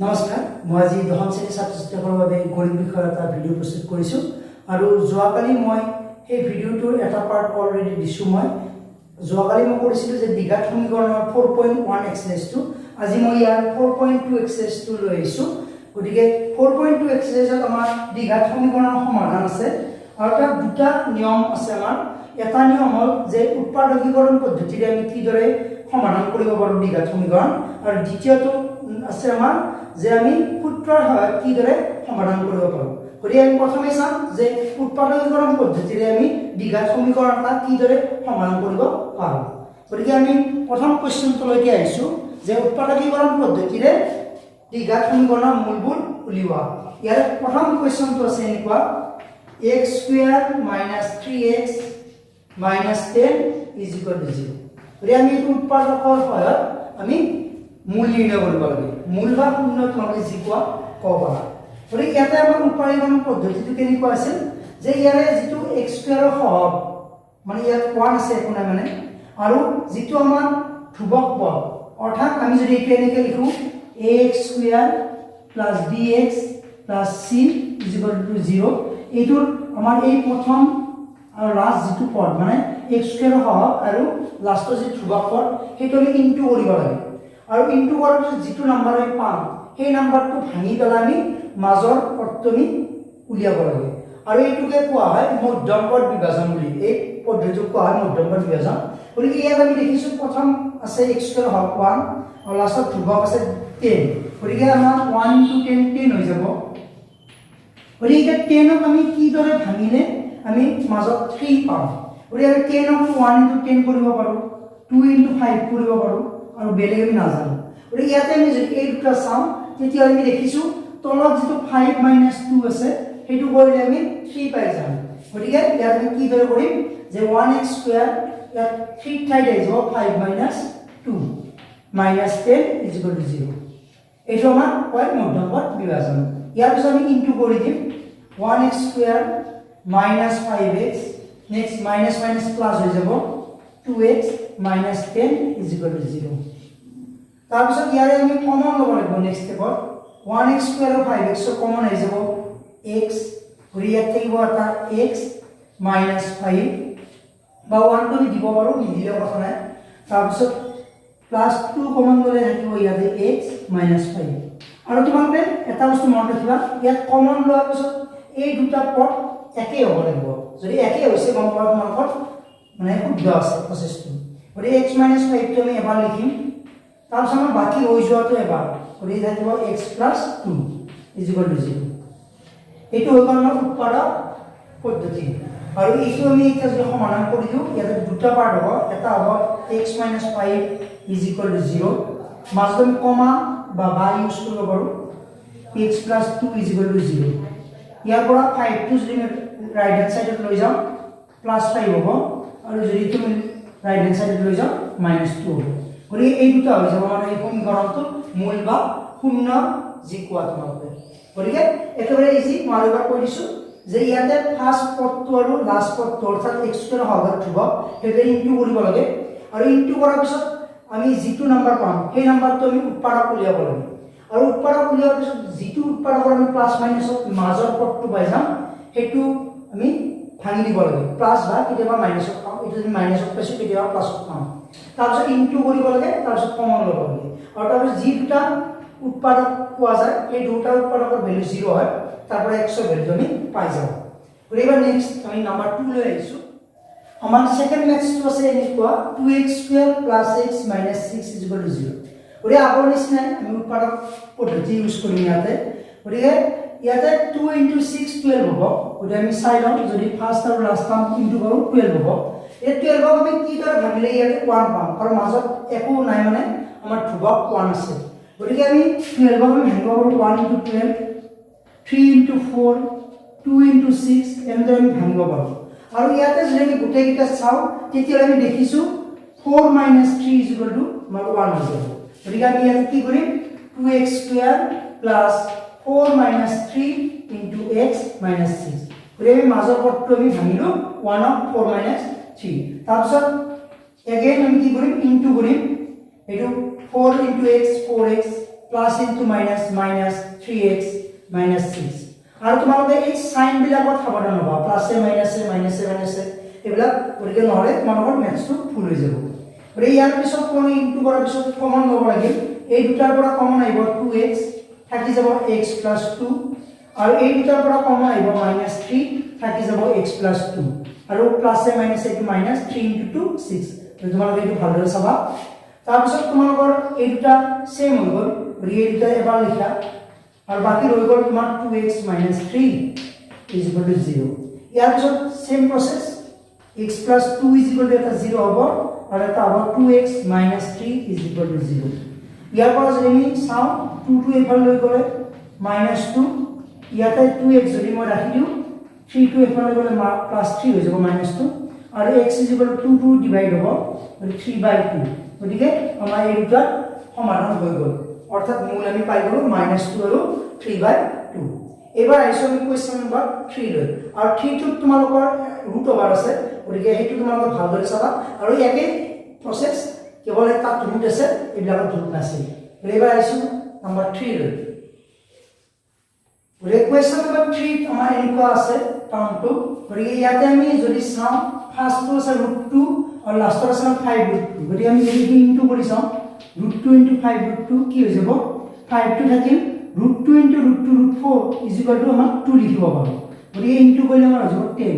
নমস্কাৰ মই আজি দশম শ্ৰেণীৰ ছাত্ৰ-ছাত্ৰীসকলৰ বাবে গণিত বিষয়ৰ এটা ভিডিঅ' প্ৰস্তুত কৰিছোঁ আৰু যোৱাকালি মই সেই ভিডিঅ'টোৰ এটা পাৰ্ট অলৰেডি দিছোঁ। মই যোৱাকালি মই কৰিছিলোঁ যে দ্বিঘাত সমীকৰণৰ 4.1 এক্সাৰসাইজটো আজি মই ইয়াৰ 4.2 এক্সাৰসাইজটো লৈ আহিছোঁ। গতিকে 4.2 এক্সাৰসাইজত আমাৰ দ্বিঘাত সমীকৰণৰ সমাধান আছে আৰু তাত দুটা নিয়ম আছে। আমাৰ এটা নিয়ম হ'ল যে উৎপাদকীকৰণ পদ্ধতিৰে আমি কিদৰে সমাধান কৰিব পাৰোঁ দ্বিঘাত সমীকৰণ, আৰু দ্বিতীয়টো আছে আমাৰ যে আমি সূত্ৰৰ সহায়ত কিদৰে সমাধান কৰিব পাৰোঁ। গতিকে আমি প্ৰথমে চাম যে উৎপাদকীকৰণ পদ্ধতিৰে আমি দ্বিঘাত সমীকৰণ এটা কিদৰে সমাধান কৰিব পাৰোঁ। গতিকে আমি প্ৰথম কুৱেশ্যনটোলৈকে আহিছোঁ যে উৎপাদকীকৰণ পদ্ধতিৰে দ্বিঘাত সমীকৰণৰ মূলবোৰ উলিওৱা। ইয়াৰ প্ৰথম কুৱেশ্যনটো আছে এনেকুৱা x² - 3x - 10 = 0। গতিকে আমি এইটো উৎপাদকৰ সহায়ত আমি মূল নিৰ্ণয় কৰিব লাগে। মূল বা শূন্য তোমালোকে যি কোৱা ক'ব পাৰা। গতিকে ইয়াতে আমাৰ উৎপাদকীকৰণ পদ্ধতিটো কেনেকুৱা আছিল যে ইয়াৰে যিটো x² সহগ মানে ইয়াত 1 আছে একো নাই মানে, আৰু যিটো আমাৰ ধ্ৰুৱক পদ অৰ্থাৎ আমি যদি এইটো এনেকৈ লিখোঁ ax² + bx + c = 0, এইটোৰ আমাৰ এই প্ৰথম আৰু লাষ্ট যিটো পদ মানে x² সহগ আৰু লাষ্টৰ যি ধ্ৰুৱক পদ সেইটো আমি ইনটু কৰিব লাগে, আৰু ইনটু কৰাৰ পিছত যিটো নাম্বাৰ আমি পাম সেই নাম্বাৰটো ভাঙি পেলাই আমি মাজৰ পদটো আমি উলিয়াব লাগে, আৰু এইটোকে কোৱা হয় মধ্যম পদ বিভাজন বুলি। এই পদ্ধতিটোক কোৱা হয় মধ্যম পদ বিভাজন। গতিকে ইয়াত আমি দেখিছোঁ প্ৰথম আছে x² সহগ 1 আৰু লাষ্টত ধ্ৰুৱক আছে 10। গতিকে আমাৰ 1 × 10 10 হৈ যাব। গতিকে 10ক আমি কিদৰে ভাঙিলে আমি মাজত 3 পাম। গতিকে আমি 10ক 1 × 10 কৰিব পাৰোঁ, 2 × 5 কৰিব পাৰোঁ, আৰু বেলেগ আমি নাজানো। গতিকে ইয়াতে আমি যদি এই দুটা চাওঁ তেতিয়া আমি দেখিছোঁ তলত যিটো 5 - 2 আছে সেইটো কৰিলে আমি 3 পাই যাম। গতিকে ইয়াত আমি কিদৰে কৰিম যে 1x² ইয়াত 3 ঠাইত আহি যাব 5 - 2 - 10 = 0। এইটো আমাৰ কয় মধ্যম পদ বিভাজন। ইয়াৰ পিছত আমি ইনটু কৰি দিম 1x² - 5x, next minus minus plus হৈ যাব 2x - 10 = 0। তাৰপিছত ইয়াৰে আমি কমন ল'ব লাগিব নেক্সট ষ্টেপত 1x² আৰু 5x কমন আহি যাব x, গতিকে ইয়াত থাকিব এটা x - 5 বা 1টো আমি দিব পাৰোঁ, নিদিলেও কথা নাই। তাৰপিছত প্লাছ 2 কমন ল'লে থাকিব ইয়াতে x - 5। আৰু তোমালোকে এটা বস্তু মনত ৰাখিবা, ইয়াত কমন লোৱাৰ পিছত এই দুটা পদ একেই হ'ব লাগিব। যদি একেই হৈছে গম পোৱা তোমালোকৰ মানে শুদ্ধ আছে প্ৰচেছটো। গতিকে x - 5টো আমি এবাৰ লিখিম, তাৰপিছত আমাৰ বাকী হৈ যোৱাটো এবাৰ, গতিকে থাকিব x + 2 = 0। এইটো হৈ গ'ল আমাৰ উৎপাদক পদ্ধতি। আৰু এইটো আমি এতিয়া যদি সমাধান কৰি দিওঁ ইয়াতে দুটা পাৰ্ট হ'ব, এটা হ'ব x - 5 = 0, মাজত আমি কমা বা ইউজ কৰিব পাৰোঁ x + 2 = 0। ইয়াৰ পৰা 5টো যদি ৰাইট হেণ্ড চাইডত লৈ যাওঁ +5 হ'ব, আৰু যদি তুমি ৰাইট হেণ্ড চাইডত লৈ যাওঁ -2 হ'ব। গতিকে এই দুটা হৈ যাব মানে এই সমীকৰণটো মূল বা শূন্য যি কোৱা তোমালোকে। গতিকে একেবাৰে ইজি, মই আৰু এবাৰ কৈ দিছোঁ যে ইয়াতে ফাৰ্ষ্ট পদটো আৰু লাষ্ট পদটো অৰ্থাৎ x² সহগত ধ্ৰুৱক সেইটোৱে ইনটু কৰিব লাগে, আৰু ইনটু কৰাৰ পিছত আমি যিটো নাম্বাৰ পাম সেই নাম্বাৰটো আমি উৎপাদক উলিয়াব লাগে, আৰু উৎপাদক উলিওৱাৰ পিছত যিটো উৎপাদকৰ আমি প্লাছ মাইনাছত মাজৰ পদটো পাই যাম সেইটো আমি ভাঙি দিব লাগে, প্লাছ বা কেতিয়াবা মাইনাছত পাম। এইটো যদি মাইনাছত পাইছোঁ কেতিয়াবা প্লাছত পাম। তাৰপিছত ইনটু কৰিব লাগে, তাৰপিছত কমন ল'ব লাগে, আৰু তাৰপিছত যি দুটা উৎপাদক পোৱা যায় সেই দুটা উৎপাদকৰ ভেলু 0 হয়, তাৰপৰা x ৰ ভেলুটো আমি পাই যাওঁ। গতিকে এবাৰ নেক্সট আমি নাম্বাৰ 2 লৈ আহিছোঁ। আমাৰ ছেকেণ্ড মেথডটো আছে এনেকুৱা 2x² + x - 6 = 0। গতিকে আগৰ নিচিনাই আমি উৎপাদক পদ্ধতি ইউজ কৰিম ইয়াতে। গতিকে ইয়াতে 2 × 6 12 হ'ব। গতিকে আমি চাই লওঁ, যদি ফাৰ্ষ্ট আৰু লাষ্ট টাৰ্ম ইনটু কৰোঁ 12 হ'ব। এই 12ক আমি কিদৰে ভাঙিলে ইয়াতে 1 পাম, কাৰণ মাজত একো নাই মানে আমাৰ ধ্ৰুৱক 1 আছে। গতিকে আমি 12ক আমি ভাঙিব পাৰোঁ 1 × 12, 3 × 4, 2 × 6 এনেদৰে আমি ভাঙিব পাৰোঁ। আৰু ইয়াতে যদি আমি গোটেইকেইটা চাওঁ তেতিয়াহ'লে আমি দেখিছোঁ 4 - 3 = 1 হৈ যাব। গতিকে আমি ইয়াতে কি কৰিম 2x² + 4 - 3 × x - 6। গতিকে আমি মাজৰ পদটো আমি ভাঙিলোঁ 1ক 4 - 3। তাৰপিছত এগেইন আমি কি কৰিম ইনটু কৰিম, এইটো 4 × x 4x plus into minus minus 3x minus 6 আৰু তোমালোকে এই সাইন বিলাকত সাৱধান হ'বা প্লাসে মাইনাসে মাইনাসে মাইনাসে এইবিলাক কৰিলে নহলে তোমালোকৰ মেথছটো ফুল হৈ যাব আৰু ইয়াৰ পিছত কোন ইনটু কৰাৰ পিছত কমন ল'ব লাগিব এই দুটাৰ পৰা কমন আহিব 2x থাকি যাব x + 2 আৰু এই দুটাৰ পৰা কমন আহিব -3 থাকি যাব x + 2 আৰু প্লাসে মাইনাসে এইটো -3 * 2 6 তোমালোকে এইটো ভালদৰে চাবা তাৰ পিছত তোমালোকৰ এই দুটা সেম হৈ গ'ল এই দুটা এবাৰ লিখা আৰু বাকি ৰৈ গ'ল তোমাৰ 2x - 3 = 0 ইয়াৰ পিছত সেম প্ৰসেস x + 2 = এটা 0 হ'ব আৰু এটা হ'ব 2x - 3 = 0 ইয়াৰ পৰা যদি আমি চাওঁ 2 টো এফালে লৈ গ'লে -2 ইয়াতে 2x যদি মই ৰাখি দিওঁ 3 টো এফালে গ'লে +3 হৈ যাব -2 আৰু x = 2 2 ডিভাইড হ'ব আৰু 3/2 গতিকে আমাৰ এই দুটা সমাধান হৈ গ'ল অৰ্থাৎ মূল আমি পাই গ'লো -2 আৰু 3/2 এবাৰ আইছো আমি কোৱেশ্চন নম্বৰ 3 লৈ আৰু 3 টো তোমালোকৰ ৰুট ওভাৰ আছে গতিকে হেতু তোমালোকে ভালদৰে চাবা আৰু একে প্ৰসেস কেৱল এটা ৰুট আছে এইবিলাকৰ ৰুট নাছে এবাৰ আইছো নম্বৰ 3 লৈ কোৱেশ্চন নম্বৰ 3 আমাৰ এনেকুৱা আছে টাৰ্মটো গতিকে ইয়াতে আমি যদি চাওঁ ফাৰ্ষ্টটো আছে √2 আৰু লাষ্টৰ আছে 5√2 গতিকে আমি যদি ইনটু কৰি চাওঁ √2 * 5√2 কি হৈ যাব 5 টো থাকিল √2 * √2 √4 = আমাৰ 2 লিখিব পাৰো গতিকে ইনটু কৰিলে আমাৰ হৈ যাব 10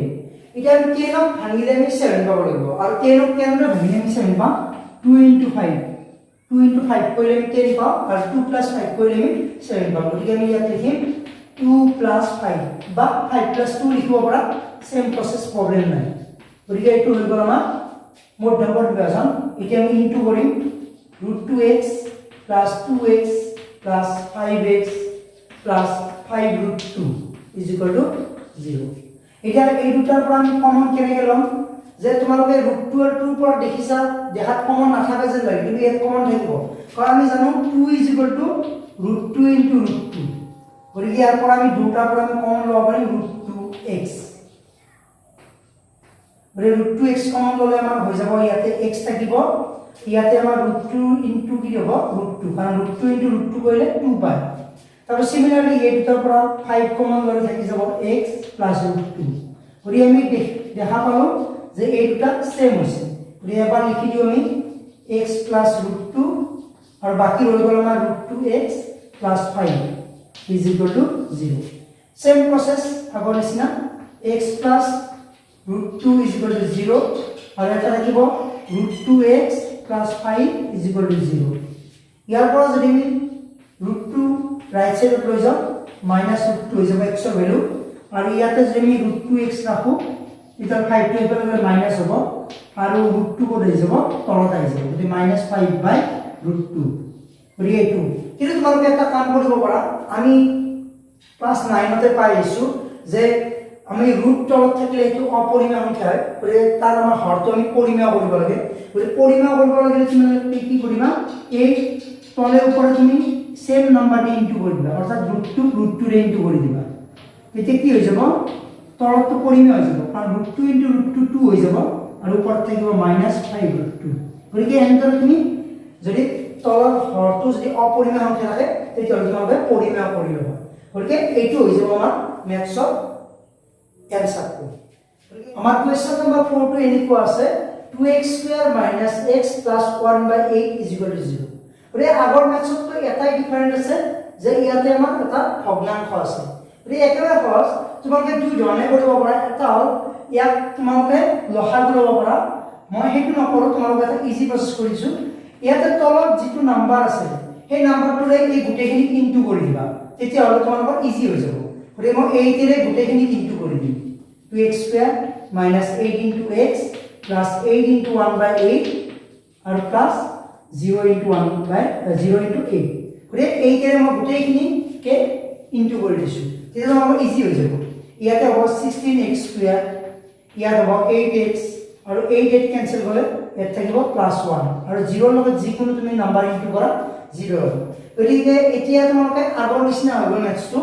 এতিয়া আমি 10 ক ভাঙিলে আমি 7 পাব লাগিব আৰু 10 ক কেনেদৰে ভাঙিলে আমি 7 পাম 2 * 5 2 * 5 কৰিলে আমি 10 পাম আৰু 2 + 5 কৰিলে আমি 7 পাম গতিকে আমি ইয়াত লিখিম 2 + 5 বা 5 + 2 লিখিব পৰা সেম প্ৰসেস প্ৰবলেম নাই গতিকে এইটো হৈ গ'ল আমাৰ মধ্যবৰ বিভাজন এতিয়া আমি ইনটু কৰিম √2x + 2x + 5x + 5√2 = 0 এতিয়া এই দুটাৰ পৰা আমি কমন কেনেকৈ ল'ম যে তোমালোকে √2 আৰু 2 পৰা দেখিছা দেখাত কমন নাথাকে যেন লাগে কিন্তু ইয়াত কমন থাকিব কাৰণ আমি জানো 2 = √2 * √2 গতিকে ইয়াৰ পৰা আমি দুটাৰ পৰা আমি কমন ল'ব পাৰিম √2x √2x কমন ল'লে আমাৰ হৈ যাব ইয়াতে x থাকিব ইয়াতে আমাৰ √2 কি হ'ব √2 কাৰণ √2 * √2 কৰিলে 2 পায় তাৰপৰ সিমিলাৰলি এই দুটাৰ পৰা 5 কমন লৈ থাকি যাব x + √2 গতিকে আমি দেখা পালো যে এই দুটা সেম হৈছে গতিকে এবাৰ লিখি দিও আমি x + √2 আৰু বাকি ৰৈ গ'ল আমাৰ √2x + 5 = 0 সেম প্ৰসেস আগৰ নিচিনা x + √2 = 0 আৰু এটা থাকিব √2x + 5 = 0 ইয়াৰ পৰা যদি আমি √2 ৰাইট সাইডত লৈ যাও -√2 হৈ যাব x ৰ ভ্যালু আৰু ইয়াতে যদি আমি √2x ৰাখো এটা 5 টো এফালে গলে মাইনাস হ'ব আৰু √2 কত হৈ যাব তলত আহি যাব গতি -5/√2 গতিকে এইটো কিন্তু তোমালোকে এটা কাম কৰিব পাৰা আমি ক্লাস 9 তে পাই আছো যে আমি ৰুট তলত থাকিলে এইটো অপৰিমেয় সংখ্যা হয় গতিকে তাৰ আমাৰ হৰটো আমি পৰিমেয় কৰিব লাগে গতিকে পৰিমেয় কৰিব লাগিলে তুমি কি কৰিবা এই তলে উপরে তুমি সেম নাম্বার দিয়ে ইনটু করে দিবা অর্থাৎ √2 রে ইনটু করে দিবা এতে কি হয়ে যাব তলত তো পরিমেয় হয়ে যাব কারণ √2 * √2 2 হয়ে যাব আর উপর থাকিব -5√2 গতিকে এনদৰে তুমি যদি তলৰ হৰটো যদি অপৰিমেয় সংখ্যা থাকে তেতিয়াহ'লে তোমালোকে পৰিমেয় কৰি ল'বা গতিকে এইটো হৈ যাব আমাৰ মেথছৰ এনসাৰটো আমাৰ কোৱেশ্চন নম্বৰ 4 টো এনেকুৱা আছে 2x² - x + 1/8 = 0 গতিকে আগৰ মেথছত তো এটাই ডিফাৰেন্ট আছে যে ইয়াতে আমাৰ এটা ভগ্নাংশ আছে গতিকে একেবাৰে সহজ তোমালোকে দুই ধৰণে কৰিব পাৰা এটা হ'ল ইয়াক তোমালোকে লসাগু ল'ব পাৰা মই সেইটো নকৰো তোমালোকে এটা ইজি প্ৰসেস কৰিছো ইয়াতে তলত যিটো নাম্বাৰ আছে সেই নাম্বাৰটোৰে এই গোটেইখিনি ইনটু কৰি দিবা তেতিয়া হলে তোমালোকৰ ইজি হৈ যাব গতিকে মই 8 ৰে গোটেইখিনি ইনটু কৰি দিম 2x² - 8 * x + 8 * 1/8 আৰু প্লাস 0 * 8 গতিকে 8 ৰে মই গোটেইখিনি কে ইনটু কৰি দিছো তেতিয়া আমাৰ ইজি হৈ যাব ইয়াতে হ'ব 16x² ইয়াত হ'ব 8x আৰু 8 কেনসেল গলে ইয়াত থাকিব +1 আৰু 0 ৰ লগত যিকোনো তুমি নাম্বাৰ ইনটু কৰা 0 হ'ব গতিকে এতিয়া তোমালোকে আগৰ নিচিনা হৈ গ'ল মেথছটো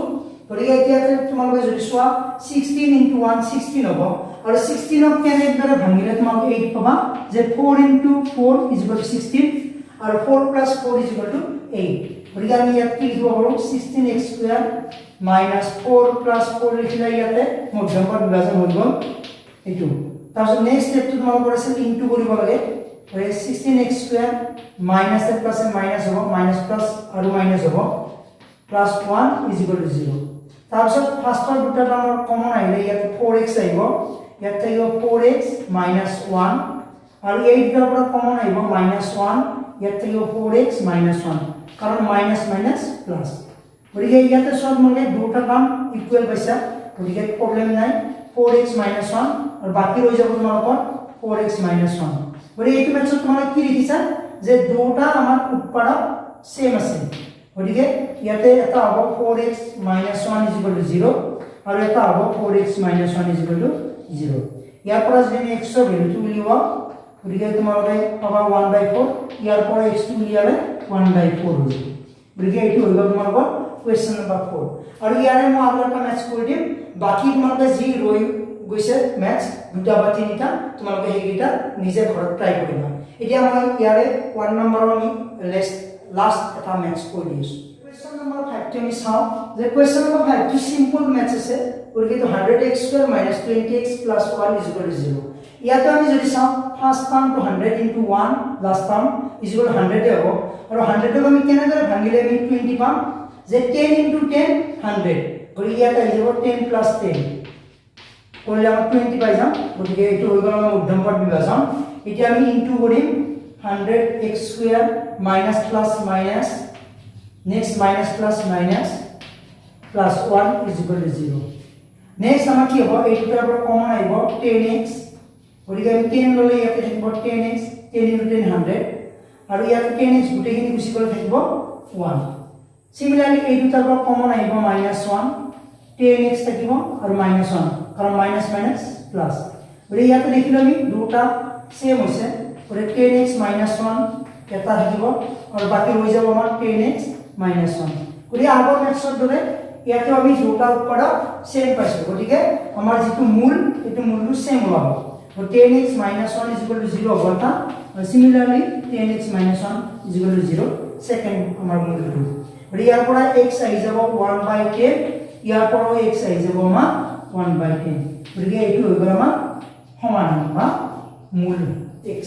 গতিকে এতিয়া তোমালোকে যদি চোৱা 16 * 1 16 হ'ব আৰু 16 ক কেনেদৰে ভাঙিলে তোমালোকে 8 পাবা যে 4 * 4 = 16 আৰু 4 + 4 = 8 গতিকে আমি ইয়াত কি লিখিব পাৰোঁ 16x² মাইনাছ 4 প্লাছ 4 লিখিলে ইয়াতে মধ্যমপদ বিভাজন হৈ গ'ল এইটো তাৰপিছত নেক্সট ষ্টেপটো তোমালোকৰ আছিল ইনটু কৰিব লাগে 16x² মাইনাছ প্লাছ মাইনাছ হ'ব মাইনাছ প্লাছ আৰু মাইনাছ হ'ব প্লাছ 1 ইজ ইকুৱেল টু 0 তাৰপিছত ফাৰ্ষ্টৰ দুটা টাৰ্মৰ কমন আহিলে ইয়াত 4x আহিব ইয়াত থাকিব 4x মাইনাছ 1 আৰু এই দুটাৰ পৰা কমন আহিব মাইনাছ 1 ইয়াত থাকিব 4x মাইনাছ 1 কাৰণ মাইনাছ মাইনাছ প্লাছ গতিকে ইয়াতে সব মানে দুটা টাৰ্ম ইকুৱেল পাইছা গতিকে প্ৰবলেম নাই 4x মাইনাছ 1 আৰু বাকি ৰৈ যাব তোমালোকৰ 4x মাইনাছ 1 গতিকে এইটো মেথডত তোমালোকে কি লিখিছা যে দুটা আমাৰ উৎপাদক সেম আছে গতিকে ইয়াতে এটা হ'ব 4x minus 1 is equal to 0 আৰু এটা হ'ব 4x minus 1 is equal to 0 ইয়াৰ পৰা যদি আমি x ৰ ভ্যালুটো উলিয়াও গতিকে তোমালোকে পাবা 1/4 ইয়াৰ পৰা x টো উলিয়ালে 1/4 হৈ যাব গতিকে এইটো হৈ গ'ল তোমালোকৰ question number 4 আৰু ইয়াৰে মই আৰু এটা ম্যাথছ কৰি দিম বাকি তোমালোকে যি ৰৈ গৈছে ম্যাথছ দুটা বা তিনিটা তোমালোকে সেইকেইটা নিজে ঘৰত ট্ৰাই কৰিবা এতিয়া মই ইয়াৰে 1 নম্বৰৰ আমি লাষ্ট এটা ম্যাথছ কৰি দিছো question number 5 টো আমি চাও যে question number 5 টো সিম্পল ম্যাথছ আছে গতিকে তো 100x² - 20x + 1 = 0 ইয়াতে আমি যদি চাও first term to 100 * 1 last term = 100 এ হ'ব আৰু 100 ক আমি কেনেদৰে ভাঙিলে আমি 20 পাম যে 10 * 10 100 গতিকে ইয়াত আহি যাব 10 + 10 কৰিলে আমি 20 পাই যাম গতিকে এইটো হৈ গ'ল আমাৰ মধ্যমপদ বিভাজন এতিয়া আমি ইনটু কৰিম 100x² minus plus minus next minus plus minus plus 1 = 0 next আমাৰ কি হ'ব এই দুটাৰ পৰা কমন আহিব 10x গতিকে আমি 10 ললে ইয়াতে থাকিব 10x 10 * 10 100 আৰু ইয়াত 10x গুটেখিনি গুছি গ'লে থাকিব 1 সিমিলাৰলি এই দুটাৰ পৰা কমন আহিব -1 10x থাকিব আৰু -1 কাৰণ মাইনাস মাইনাস প্লাস গতিকে ইয়াতে দেখিলো আমি দুটা সেম হৈছে গতিকে 10x - 1 এটা থাকিব আৰু বাকি হৈ যাব আমাৰ 10x - 1 গতিকে আগৰ মেথডৰ দৰে ইয়াতে আমি দুটা উৎপাদক সেম পাইছো গতিকে আমাৰ যেটো মূল এটো মূলটো সেম হ'ব 10x - 1 = 0 হ'ব তা সিমিলাৰলি 10x - 1 = 0 সেকেন্ড আমাৰ মূলটো গতিকে ইয়াৰ পৰা x আহি যাব 1/10 ইয়াৰ পৰা x আহি যাব আমাৰ 1/10 গতিকে এইটো হৈ গ'ল আমাৰ সমাধান বা মূল x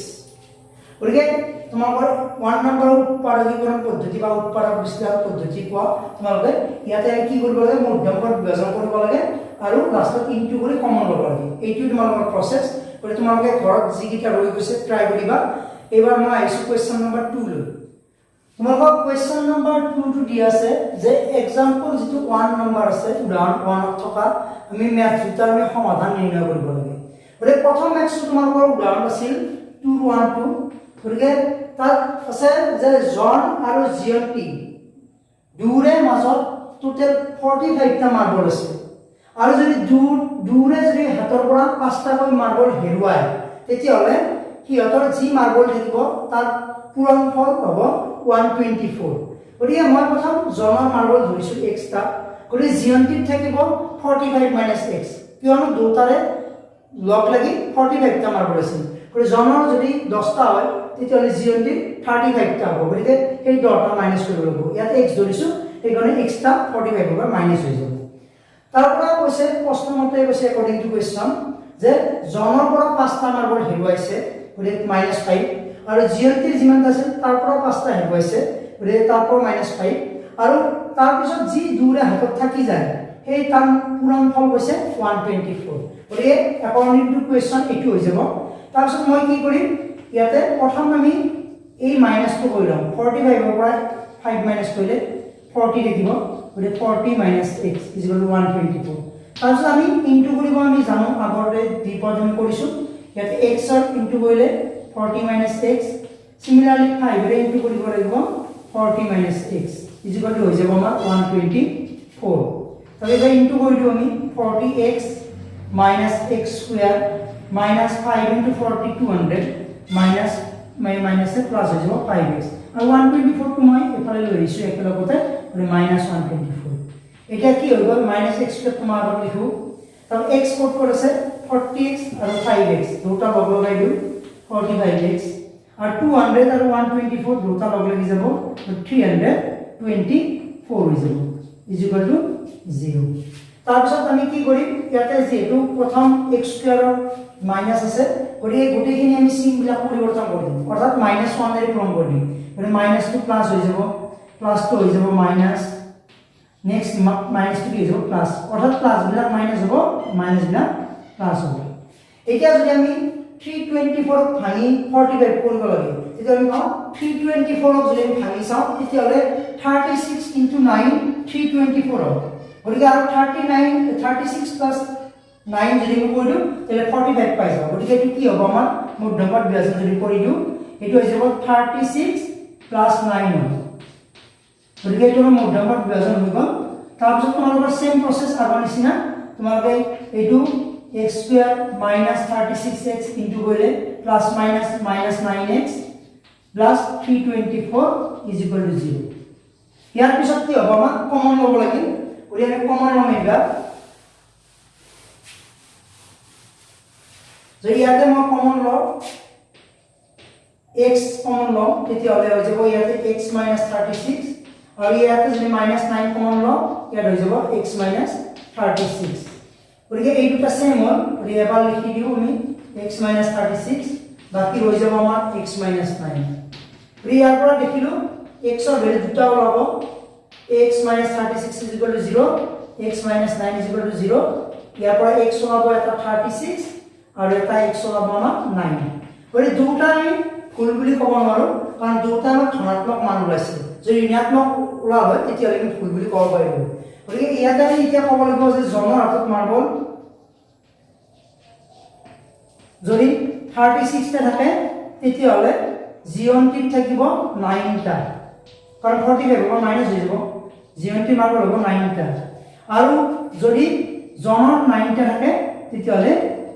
গতিকে তোমালোকৰ 1 নম্বৰ উৎপাদকীকৰণ পদ্ধতি বা উৎপাদক বিশ্লেষণ পদ্ধতি কোৱা তোমালোকে ইয়াতে কি কৰিব লাগে মধ্যমপদ বিভাজন কৰিব লাগে আৰু লাষ্টত ইনটু কৰি কমন ল'ব লাগে এইটো তোমালোকৰ প্ৰসেস গতিকে তোমালোকে ঘৰত যি কিটা ৰৈ গৈছে ট্ৰাই কৰিবা এবাৰ মই আইছো কোৱেশ্চন নম্বৰ 2 লৈ তোমালোকক কোৱেশ্চন নম্বৰ 2 টো দি আছে যে এক্সাম্পল যেটো 1 নম্বৰ আছে উদাহৰণ 1 ত থকা আমি ম্যাথ দুটাৰ আমি সমাধান নিৰ্ণয় কৰিব লাগে গতিকে প্ৰথম ম্যাথটো তোমালোকৰ উদাহৰণ আছিল 212 গতিকে তাত আছে যে জন আৰু জিয়ন্তি দুৰে মাজত টোটাল 45 টা মাৰ্বল আছে আৰু যদি দুৰে যদি হাতৰ পৰা 5টা কৈ মাৰ্বল হেৰুৱায় তেতিয়াহলে হিহঁতৰ যি মাৰ্বল থাকিব তাৰ পূৰণফল হ'ব 124 গতিকে মই প্ৰথম জনৰ মাৰ্বল ধৰিছো x টা গতিকে জিয়ন্তিত থাকিব 45 - x কিয়নো দুটাৰে লগ লাগি 45 টা মাৰ্বল আছে গতিকে জনৰ যদি 10টা হয় তেতিয়াহলে জিয়ন্তিত 35 টা হ'ব গতিকে এই 10টা মাইনাস কৰিব লাগিব ইয়াত x ধৰিছো এইকাৰণে x টা 45 পৰা মাইনাস হৈ যাব তাৰ পৰা কৈছে প্ৰশ্ন মতে কৈছে অকৰ্ডিং টু কোৱেশ্চন যে জনৰ পৰা 5টা মাৰ্বল হেৰুৱাইছে গতিকে -5 আৰু জিয়ন্তিৰ যিমান আছে তাৰ পৰা 5টা হেৰুৱাইছে গতিকে তাৰ পৰা -5 আৰু তাৰ পিছত যি দুৰে হাতত থাকি যায় সেই তাৰ পূৰণফল কৈছে 124 গতিকে অকৰ্ডিং টু কোৱেশ্চন এটো হৈ যাব তাৰ পিছত মই কি কৰিম ইয়াতে প্ৰথম আমি এই মাইনাসটো কৰি লম 45 ৰ পৰা 5 মাইনাস কৰিলে 40 থাকিব গতিকে 40 - x = 124 তাৰপিছত আমি ইনটু কৰিব আমি জানো আগতে দ্বিপদ আমি কৰিছো ইয়াতে x ৰ ইনটু কৰিলে 40 - x সিমিলাৰলি 5 ৰে ইনটু কৰিব লাগিব 40 - x = হৈ যাব আমাৰ 124 তাহলে ইনটু কৰি দিও আমি 40x - x² - 5 * 40 200 minus plus হৈ যাব 5x আৰু 124 টো মই এফালে লৈ আহিছো একেলগতে মানে -124 এটা কি হৈ গ'ল -x² তোমাৰ আগত লিখো তাৰ x ক'ত আছে 40x আৰু 5x দুটা লগ লগাই দিও 45x আৰু 200 আৰু 124 দুটা লগ লাগি যাব 300 24 হৈ যাব ইকুৱেল টু 0 তাৰপিছত আমি কি কৰিম ইয়াতে যেটো প্ৰথম x স্কয়াৰৰ মাইনাস আছে গতিকে গোটেইখিনি আমি চিন বিলাক পৰিৱৰ্তন কৰি দিম অৰ্থাৎ -1 এৰে পূৰণ কৰি দিম মানে মাইনাস টু প্লাস হৈ যাব প্লাস টু হৈ যাব মাইনাস নেক্সট মাইনাস টু হৈ যাব প্লাস অৰ্থাৎ প্লাস বিলাক মাইনাস হ'ব মাইনাস বিলাক প্লাস হ'ব এতিয়া যদি আমি 324 ভাঙি 45 কৰিব লাগে তেতিয়া আমি পাম 324 যদি আমি ভাঙি চাওঁ তেতিয়াহলে 36 * 9 324 হ'ব গতিকে আৰু 36 প্লাস 9 যদি আমি কৰি দিও তেলে 45 পাই যাব গতিকে এটো কি হ'ব আমাৰ মধ্যমত বিভাজন যদি কৰি দিও এটো হৈ যাব 36 প্লাস 9 হ'ব গতিকে এটো মধ্যমত বিভাজন হৈ গ'ল তাৰপিছত তোমালোকৰ সেম প্ৰসেস আগৰ নিচিনা তোমালোকে এটো x square minus 36x into কৰিলে plus minus minus 9x plus 324 is equal to 0 ইয়াৰ পিছত কি হ'ব আমাৰ কমন ল'ব লাগিব ওলি আমি কমন ল'ম এটা যদি ইয়াতে মই কমন লওঁ x কমন লওঁ তেতিয়াহ'লে হৈ যাব ইয়াতে x minus 36 আৰু ইয়াতে যদি minus 9 কমন লওঁ ইয়াত হৈ যাব x minus 36 গতিকে এই দুটা সেম হ'ল গতিকে এবাৰ লিখি দিও আমি x minus 36 বাকি হৈ যাব আমাৰ x minus 9 ইয়াৰ পৰা দেখিলো x ৰ ভ্যালু দুটা ওলাব x minus 36 is equal to 0 x minus 9 is equal to 0 ইয়াৰ পৰা x ওলাব এটা 36 আৰু এটা x ওলাব আমাৰ 9 গতিকে দুটা আমি ভুল বুলি ক'ব নোৱাৰো কাৰণ দুটা আমাৰ ধনাত্মক মান ওলাইছে যদি ঋণাত্মক ওলা হয় তেতিয়াহ'লে আমি ভুল বুলি ক'ব পাৰিব গতিকে ইয়াতে আমি এতিয়া ক'ব লাগিব যে জনৰ হাতত মাৰ্বল যদি 36 টা থাকে তেতিয়াহ'লে জিঅন্টিত থাকিব 9 টা কাৰণ 45 হ'ব মাইনাস হৈ যাব জিঅন্টি মাৰ্বল হ'ব 9 টা আৰু যদি জনৰ 9 টা থাকে তেতিয়াহ'লে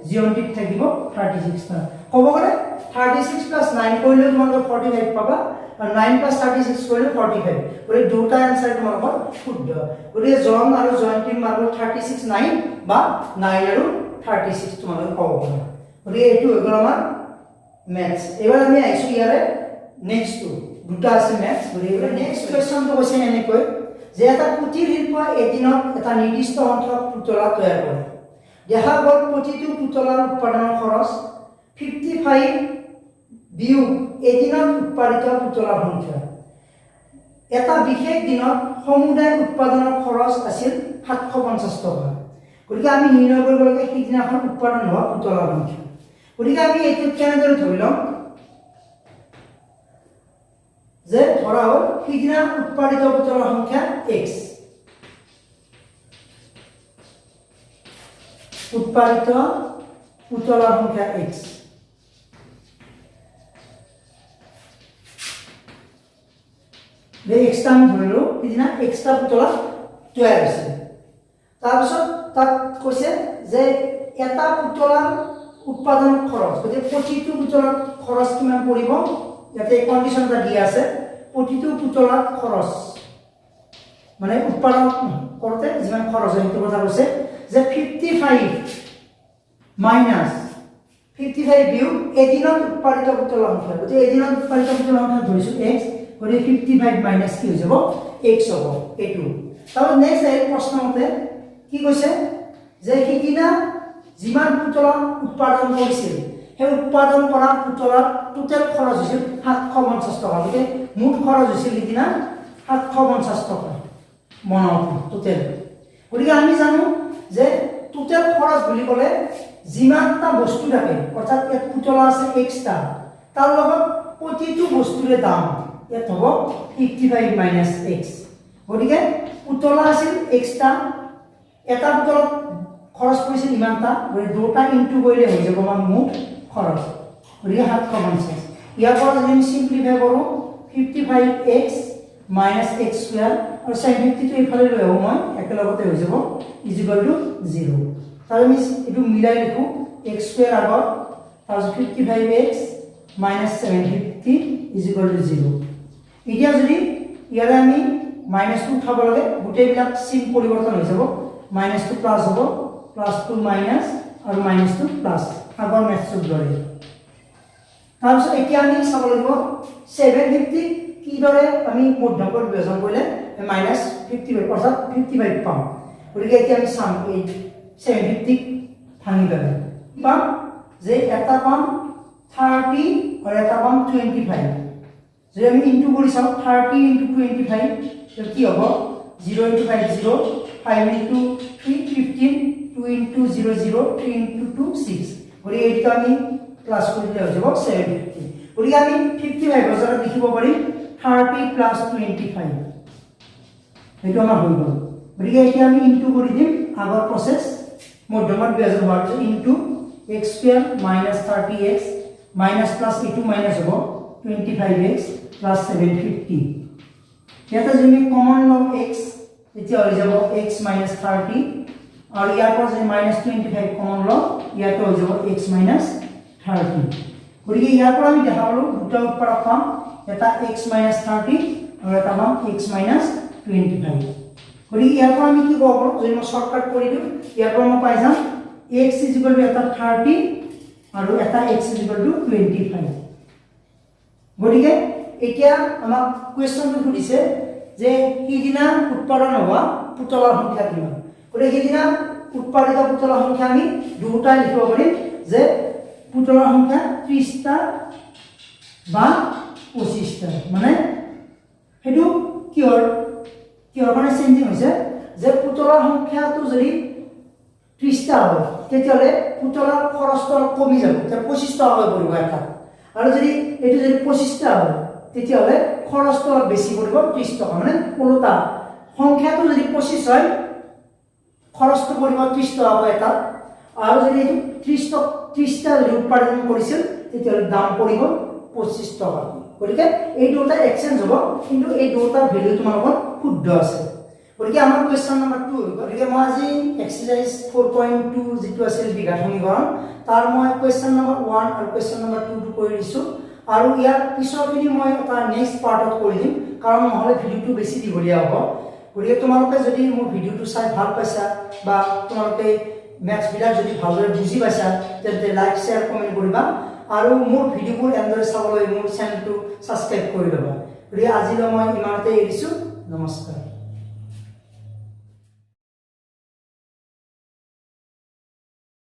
জিঅন্টিত থাকিব 36 টা ক'ব গ'লে 36 plus 9 কৰিলে তোমালোকে 45 পাবা আৰু 9 plus 36 কৰিলে 45 গতিকে দুটা আনসাৰ তোমালোকৰ শুদ্ধ গতিকে জন আৰু জয়ন্তীৰ মাৰ্বল 36 9 বা 9 আৰু 36 তোমালোকে ক'ব পাৰা গতিকে এইটো হৈ গ'ল আমাৰ ম্যাথছ এবাৰ আমি আইছো ইয়াৰে নেক্সট টু দুটা আছে ম্যাথছ গতিকে নেক্সট কোৱেশ্চনটো কৈছে এনেকৈ যে এটা কুটিৰ শিল্পই এদিনত এটা নিৰ্দিষ্ট সংখ্যক পুতলা তৈয়াৰ কৰে দেখা গ'ল প্ৰতিটো পুতলাৰ উৎপাদনৰ খৰচ 55 বিয়োগ এদিনত উৎপাদিত পুতলাৰ সংখ্যা এটা বিশেষ দিনত সমুদায় উৎপাদনৰ খৰচ আছিল 750 টকা গতিকে আমি নিৰ্ণয় কৰিব লাগে সিদিনাখন উৎপাদন হোৱা পুতলাৰ সংখ্যা গতিকে আমি এইটো কেনেদৰে ধৰি লম যে ধৰা হ'ল সিদিনা উৎপাদিত পুতলাৰ সংখ্যা x উৎপাদিত পুতলাৰ সংখ্যা x এই x টা আমি ধৰিলো সিদিনা x টা পুতলা তৈয়াৰ হৈছে তাৰপিছত তাত কৈছে যে এটা পুতলাৰ উৎপাদন খৰচ গতিকে প্ৰতিটো পুতলাৰ খৰচ কিমান পৰিব ইয়াতে কন্ডিশন এটা দিয়া আছে প্ৰতিটো পুতলাৰ খৰচ মানে উৎপাদন কৰোতে যিমান খৰচ হয় সেইটো কথা কৈছে যে 55 মাইনাস 55 বিয়োগ এদিনত উৎপাদিত পুতলাৰ সংখ্যা গতিকে এদিনত উৎপাদিত পুতলাৰ সংখ্যা ধৰিছো x গতিকে 55 মাইনাস কি হৈ যাব x হ'ব এইটো তাৰ নেক্সট এই প্ৰশ্নমতে কি কৈছে যে সিদিনা যিমান পুতলা উৎপাদন কৰিছিল সেই উৎপাদন কৰা পুতলাৰ টোটাল খৰচ হৈছিল 750 টকা গতিকে মুঠ খৰচ হৈছিল সিদিনা 750 টকা মনত টোটাল গতিকে আমি জানো যে টোটাল খৰচ বুলি ক'লে যিমানটা বস্তু থাকে অৰ্থাৎ এক পুতলা আছে x টা তাৰ লগত প্ৰতিটো বস্তুৰে দাম ইয়াত হ'ব 55 মাইনাস x গতিকে পুতলা আছিল x টা এটা পুতলত খৰচ কৰিছিল ইমানটা গতিকে দুটা ইনটু কৰিলে হৈ যাব আমাৰ মুঠ খৰচ গতিকে 750 ইয়াৰ পৰা যদি আমি সিম্পলিফাই কৰোঁ 55x minus x square আৰু sin 50 টো ইফালে লৈ আহো মই একেলগতে হৈ যাব ইকুৱেল টু 0 তাৰ আমি এটো মিলাই লিখো x square আগত তাৰপিছত 55x minus 750 ইকুৱেল টু 0 এতিয়া যদি ইয়াৰে আমি মাইনাস 2 উঠাব লাগে গোটেইবিলাক চিন পৰিৱৰ্তন হৈ যাব মাইনাস 2 প্লাস হ'ব প্লাস 2 মাইনাস আৰু মাইনাস 2 প্লাস আগৰ মেথডৰ দৰে তাৰপিছত এতিয়া আমি চাব লাগিব 750 কিদৰে আমি মধ্যকৰ বিভাজন কৰিলে -55 অৰ্থাৎ 55 পাম গতিকে এতিয়া আমি চাম এই 750 ভাঙি পেলাই পাম যে এটা পাম 30 আৰু এটা পাম 25 যদি আমি ইনটু কৰি চাওঁ 30 * 25 তো কি হ'ব 0 * 5 0 5 * 3 15 2 * 0 0 3 * 2 6 গতিকে এইটো আমি প্লাস কৰিলে হৈ যাব 750 গতিকে আমি 55 বজাৰত লিখিব পাৰিম 30 + 25 এইটো আমাৰ হৈ গ'ল গতিকে এতিয়া আমি ইনটু কৰি দিম আগৰ প্ৰসেস মধ্যমত বিভাজন হোৱাৰ পিছত into x² - 30x minus plus এটু মাইনাস হ'ব 25x + 750 ইয়াতে যদি কমন লওঁ x এতিয়া হৈ যাব x - 30 আৰু ইয়াৰ পৰা যদি -25 কমন লওঁ ইয়াতে হৈ যাব x - 30 গতিকে ইয়াৰ পৰা আমি দেখা পালো দুটা উৎপাদক পাম এটা x - 30 আৰু এটা পাম x - 25 গতিকে ইয়াৰ পৰা আমি কি ক'ব পাৰো যদি মই শৰ্টকাট কৰি দিওঁ ইয়াৰ পৰা মই পাই যাম x = এটা 30 আৰু এটা x = 25 গতিকে এতিয়া আমাক কোৱেশ্চনটো সুধিছে যে কিদিনা উৎপাদন হোৱা পুতলাৰ সংখ্যা কিমান গতিকে কিদিনা উৎপাদিত পুতলাৰ সংখ্যা আমি দুটা লিখিব পাৰিম যে পুতলাৰ সংখ্যা 30টা বা 25টা মানে হেতু কিহৰ মানে চেঞ্জিং হৈছে যে পুতলাৰ সংখ্যাটো যদি 30টা হয় তেতিয়ালে পুতলাৰ খৰচটো কমি যাব যে 25 টকা হৈ পৰিব এটা আৰু যদি এটো যদি 25টা হয় তেতিয়ালে খৰচটো বেছি পৰিব 30 টকা মানে ওলোটা সংখ্যাটো যদি 25 হয় খৰচটো পৰিব 30 টকা এটা আৰু যদি এটো 30টা যদি উৎপাদন কৰিছিল তেতিয়ালে দাম পৰিব 25 টকা গতিকে এই দুটা এক্সচেঞ্জ হ'ব কিন্তু এই দুটা ভ্যালু তোমালোকৰ শুদ্ধ আছে গতিকে আমাৰ কোৱেশ্চন নম্বৰ 2 গতিকে মই আজি এক্সাৰসাইজ 4.2 যেটো আছিল বিঘাত সমীকৰণ তাৰ মই কোৱেশ্চন নম্বৰ 1 আৰু কোৱেশ্চন নম্বৰ 2 টো কৰি দিছো আৰু ইয়াৰ পিছৰখিনি মই এটা নেক্সট পাৰ্টত কৰি দিম কাৰণ নহলে ভিডিওটো বেছি দীঘলীয়া হ'ব গতিকে তোমালোকে যদি মোৰ ভিডিওটো চাই ভাল পাইছা বা তোমালোকে ম্যাথছ বিলাক যদি ভালদৰে বুজি পাইছা তেন্তে লাইক শেয়াৰ কমেন্ট কৰিবা আৰু মোৰ ভিডিওবোৰ এন্দৰে চাবলৈ মোৰ চেনেলটো সাবস্ক্ৰাইব কৰি লবা গতিকে আজিলৈ মই ইমানতে এৰিছো নমস্কাৰ